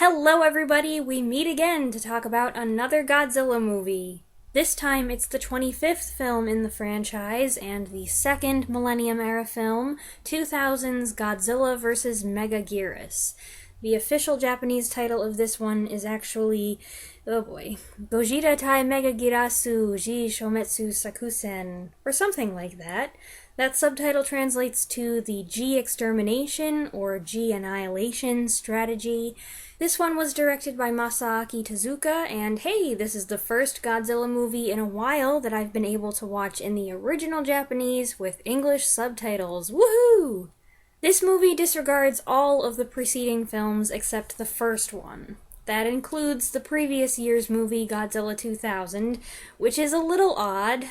Hello everybody, we meet again to talk about another Godzilla movie. This time it's the 25th film in the franchise and the second Millennium-era film, 2000's Godzilla vs. Megaguirus. The official Japanese title of this one is actually, Gojira Tai Megagirasu Ji Shometsu Sakusen, or something like that. That subtitle translates to the G Extermination or G Annihilation strategy. This one was directed by Masaaki Tezuka, and hey, this is the first Godzilla movie in a while that I've been able to watch in the original Japanese with English subtitles. Woohoo! This movie disregards all of the preceding films except the first one. That includes the previous year's movie Godzilla 2000, which is a little odd.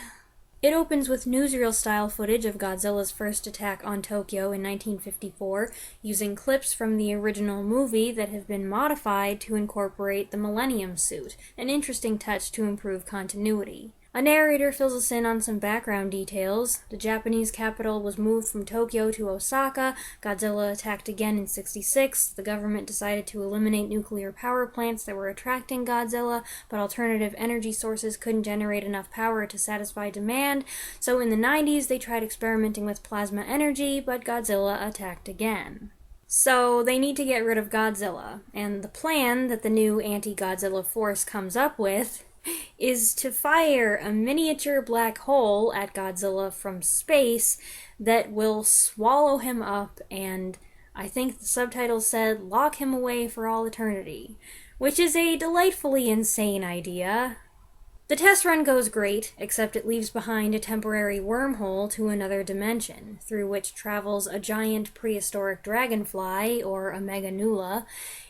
It opens with newsreel-style footage of Godzilla's first attack on Tokyo in 1954, using clips from the original movie that have been modified to incorporate the Millennium suit, an interesting touch to improve continuity. A narrator fills us in on some background details. The Japanese capital was moved from Tokyo to Osaka, Godzilla attacked again in '66, the government decided to eliminate nuclear power plants that were attracting Godzilla, but alternative energy sources couldn't generate enough power to satisfy demand, so in the '90s they tried experimenting with plasma energy, but Godzilla attacked again. So they need to get rid of Godzilla, and the plan that the new anti-Godzilla force comes up with is to fire a miniature black hole at Godzilla from space that will swallow him up and, I think the subtitle said, lock him away for all eternity, which is a delightfully insane idea. The test run goes great, except it leaves behind a temporary wormhole to another dimension, through which travels a giant prehistoric dragonfly, or a Meganula.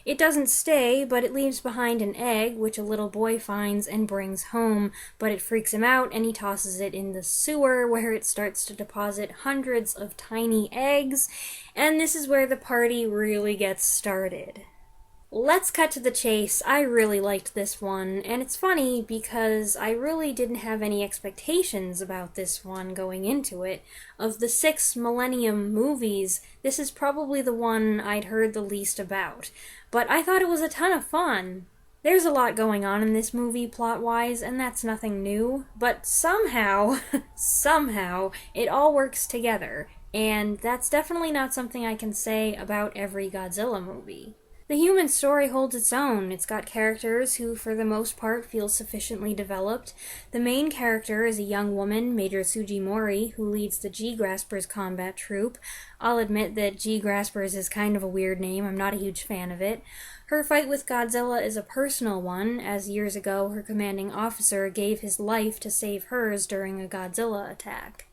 It doesn't stay, but it leaves behind an egg, which a little boy finds and brings home, but it freaks him out and he tosses it in the sewer, where it starts to deposit hundreds of tiny eggs, and this is where the party really gets started. Let's cut to the chase. I really liked this one, and it's funny because I really didn't have any expectations about this one going into it. Of the 6 Millennium movies, this is probably the one I'd heard the least about, but I thought it was a ton of fun. There's a lot going on in this movie plot-wise, and that's nothing new, but somehow, it all works together, and that's definitely not something I can say about every Godzilla movie. The human story holds its own. It's got characters who, for the most part, feel sufficiently developed. The main character is a young woman, Major Sugimori, who leads the G-Graspers combat troupe. I'll admit that G-Graspers is kind of a weird name. I'm not a huge fan of it. Her fight with Godzilla is a personal one, as years ago her commanding officer gave his life to save hers during a Godzilla attack.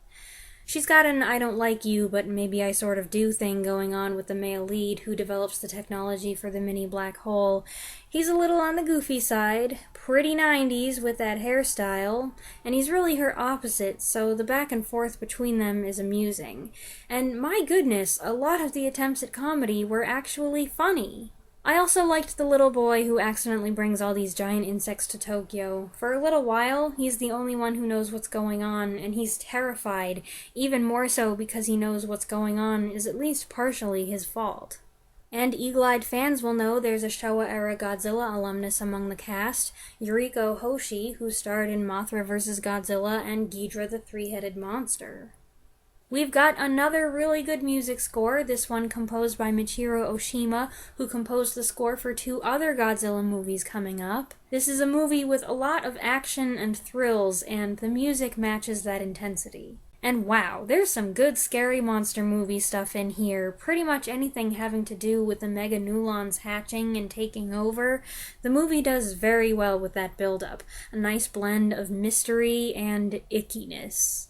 She's got an I don't like you, but maybe I sort of do thing going on with the male lead who develops the technology for the mini black hole. He's a little on the goofy side, pretty 90s with that hairstyle, and he's really her opposite, so the back and forth between them is amusing. And my goodness, a lot of the attempts at comedy were actually funny. I also liked the little boy who accidentally brings all these giant insects to Tokyo. For a little while, he's the only one who knows what's going on, and he's terrified, even more so because he knows what's going on is at least partially his fault. And eagle-eyed fans will know there's a Showa-era Godzilla alumnus among the cast, Yuriko Hoshi, who starred in Mothra vs. Godzilla and Ghidra the Three-Headed Monster. We've got another really good music score, this one composed by Michiru Oshima, who composed the score for 2 other Godzilla movies coming up. This is a movie with a lot of action and thrills, and the music matches that intensity. And wow, there's some good scary monster movie stuff in here, pretty much anything having to do with the Meganulons hatching and taking over. The movie does very well with that build-up, a nice blend of mystery and ickiness.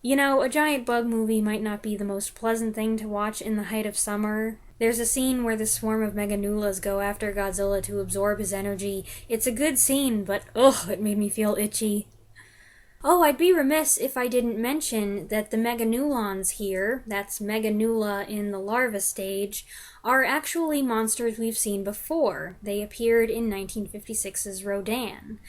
You know, a giant bug movie might not be the most pleasant thing to watch in the height of summer. There's a scene where the swarm of Meganulas go after Godzilla to absorb his energy. It's a good scene, but ugh, it made me feel itchy. Oh, I'd be remiss if I didn't mention that the Meganulons here, that's Meganula in the larva stage, are actually monsters we've seen before. They appeared in 1956's Rodan.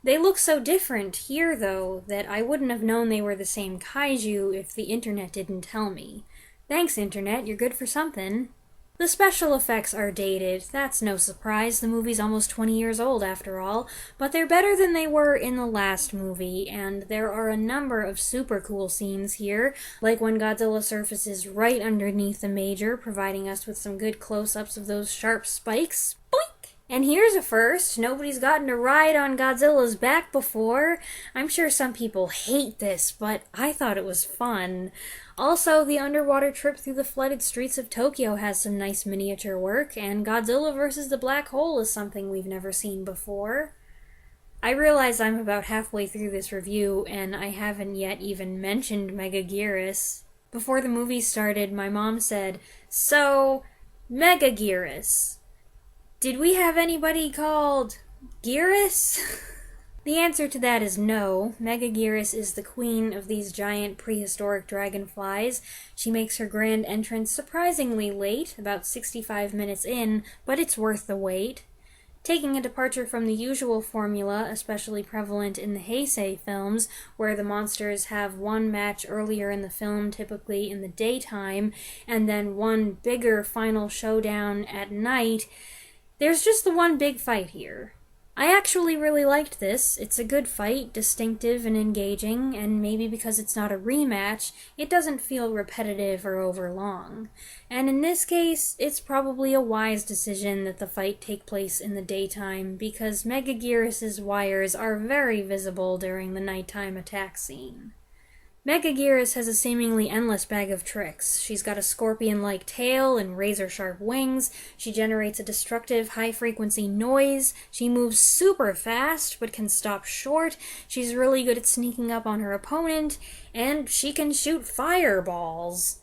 They look so different here, though, that I wouldn't have known they were the same kaiju if the internet didn't tell me. Thanks, internet, you're good for something. The special effects are dated, that's no surprise, the movie's almost 20 years old after all, but they're better than they were in the last movie, and there are a number of super cool scenes here, like when Godzilla surfaces right underneath the Major, providing us with some good close-ups of those sharp spikes. Boink! And here's a first, nobody's gotten to ride on Godzilla's back before. I'm sure some people hate this, but I thought it was fun. Also, the underwater trip through the flooded streets of Tokyo has some nice miniature work, and Godzilla vs. the Black Hole is something we've never seen before. I realize I'm about halfway through this review, and I haven't yet even mentioned Megaguirus. Before the movie started, my mom said, "So, Megaguirus. Did we have anybody called Gearus?" The answer to that is no. Megaguirus is the queen of these giant prehistoric dragonflies. She makes her grand entrance surprisingly late, about 65 minutes in, but it's worth the wait. Taking a departure from the usual formula, especially prevalent in the Heisei films, where the monsters have one match earlier in the film, typically in the daytime, and then one bigger final showdown at night, there's just the one big fight here. I actually really liked this. It's a good fight, distinctive and engaging, and maybe because it's not a rematch, it doesn't feel repetitive or overlong. And in this case, it's probably a wise decision that the fight take place in the daytime, because Megaguirus' wires are very visible during the nighttime attack scene. Megaguirus has a seemingly endless bag of tricks. She's got a scorpion-like tail and razor-sharp wings, she generates a destructive high-frequency noise, she moves super fast but can stop short, she's really good at sneaking up on her opponent, and she can shoot fireballs.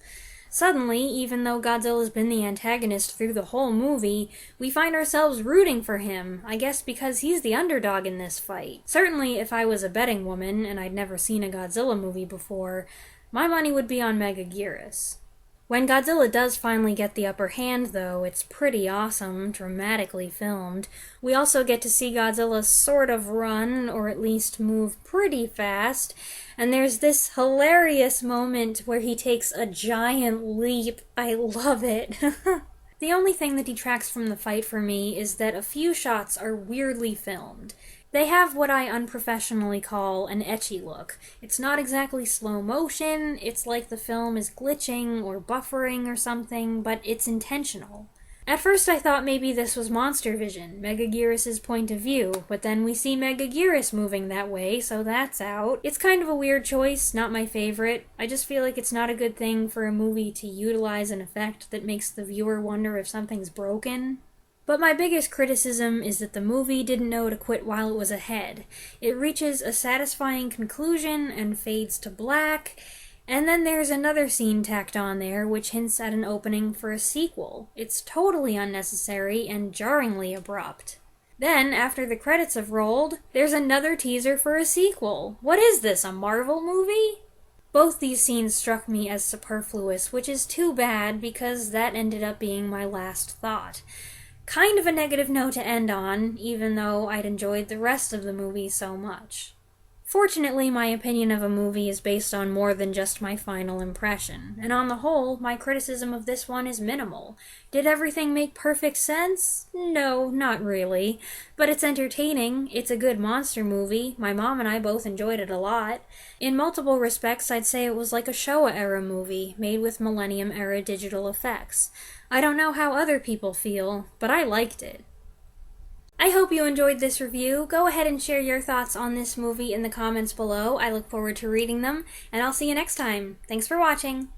Suddenly, even though Godzilla's been the antagonist through the whole movie, we find ourselves rooting for him, I guess because he's the underdog in this fight. Certainly, if I was a betting woman, and I'd never seen a Godzilla movie before, my money would be on Megaguirus. When Godzilla does finally get the upper hand, though, it's pretty awesome, dramatically filmed. We also get to see Godzilla sort of run, or at least move pretty fast, and there's this hilarious moment where he takes a giant leap. I love it. The only thing that detracts from the fight for me is that a few shots are weirdly filmed. They have what I unprofessionally call an ecchi look. It's not exactly slow motion, it's like the film is glitching or buffering or something, but it's intentional. At first I thought maybe this was monster vision, Megaguirus' point of view, but then we see Megaguirus moving that way, so that's out. It's kind of a weird choice, not my favorite. I just feel like it's not a good thing for a movie to utilize an effect that makes the viewer wonder if something's broken. But my biggest criticism is that the movie didn't know to quit while it was ahead. It reaches a satisfying conclusion and fades to black, and then there's another scene tacked on there which hints at an opening for a sequel. It's totally unnecessary and jarringly abrupt. Then, after the credits have rolled, there's another teaser for a sequel. What is this, a Marvel movie? Both these scenes struck me as superfluous, which is too bad because that ended up being my last thought. Kind of a negative note to end on, even though I'd enjoyed the rest of the movie so much. Fortunately, my opinion of a movie is based on more than just my final impression, and on the whole, my criticism of this one is minimal. Did everything make perfect sense? No, not really. But it's entertaining, it's a good monster movie, my mom and I both enjoyed it a lot. In multiple respects, I'd say it was like a Showa-era movie, made with Millennium-era digital effects. I don't know how other people feel, but I liked it. I hope you enjoyed this review. Go ahead and share your thoughts on this movie in the comments below. I look forward to reading them, and I'll see you next time. Thanks for watching!